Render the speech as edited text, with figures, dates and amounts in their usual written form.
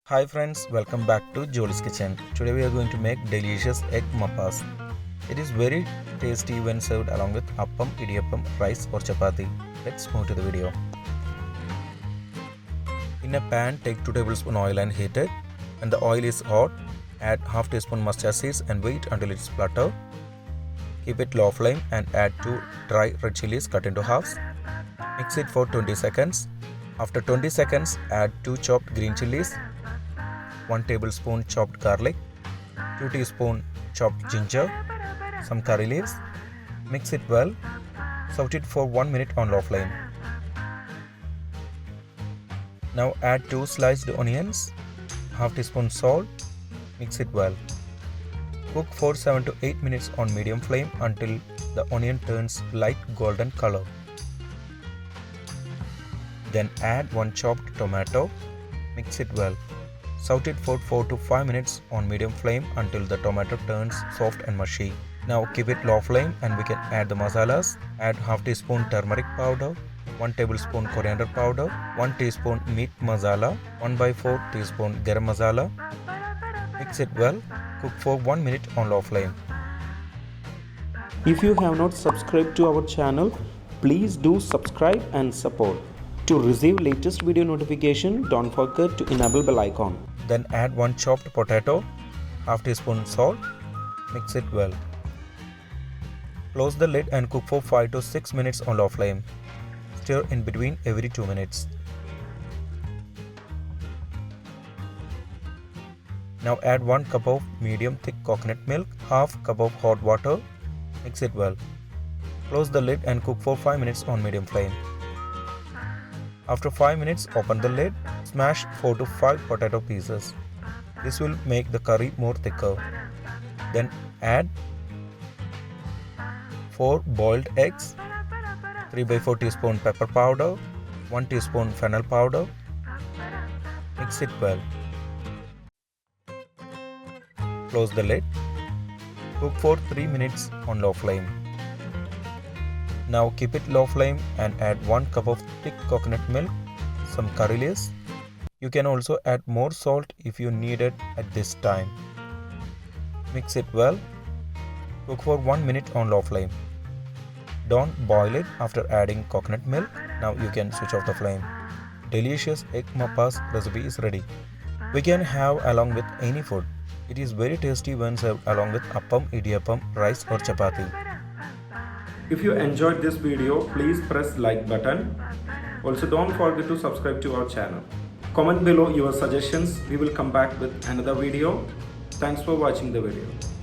Hi friends, welcome back to Jolys kitchen. Today we are going to make delicious egg mappas. It is very tasty when served along with appam, idiyappam, rice or chapathi. Let's move to the video. In a pan, take 2 tablespoons oil and heat it. When the oil is hot, add half teaspoon mustard seeds and wait until it splutter. Keep it low flame and add 2 dry red chillies cut into halves. Mix it for 20 seconds. After 20 seconds, add 2 chopped green chillies, 1 tablespoon chopped garlic, 2 teaspoon chopped ginger, some curry leaves. Mix it well. Saute it for 1 minute on low flame. Now add 2 sliced onions, half teaspoon salt. Mix it well. Cook for 7 to 8 minutes on medium flame until the onion turns light golden color. Then add 1 chopped tomato. Mix it well. Saute it for 4 to 5 minutes on medium flame until the tomato turns soft and mushy. Now keep it low flame and we can add the masalas. Add half teaspoon turmeric powder, 1 tablespoon coriander powder, 1 teaspoon meat masala, 1/4 teaspoon garam masala. Mix it well. Cook for 1 minute on low flame. If you have not subscribed to our channel, please do subscribe and support. To receive latest video notification, don't forget to enable bell icon. Then add 1 chopped potato, half teaspoon salt. Mix it well. Close the lid and cook for 5 to 6 minutes on low flame. Stir in between every 2 minutes. Now add 1 cup of medium thick coconut milk, half cup of hot water. Mix it well. Close the lid and cook for 5 minutes on medium flame. After 5 minutes, open the lid. Smash 4 to 5 potato pieces. This will make the curry more thicker. Then add 4 boiled eggs, 3/4 teaspoon pepper powder, 1 teaspoon fennel powder. Mix it well. Close the lid. Cook for 3 minutes on low flame. Now keep it low flame and add 1 cup of thick coconut milk, some curry leaves. You can also add more salt if you need it at this time. Mix it well. Cook for 1 minute on low flame. Don't boil it after adding coconut milk. Now you can switch off the flame. Delicious egg mappas recipe is ready. We can have along with any food. It is very tasty when served along with appam, idiyappam, rice or chapathi. If you enjoyed this video, please press like button. Also don't forget to subscribe to our channel. Comment below your suggestions. We will come back with another video. Thanks for watching the video.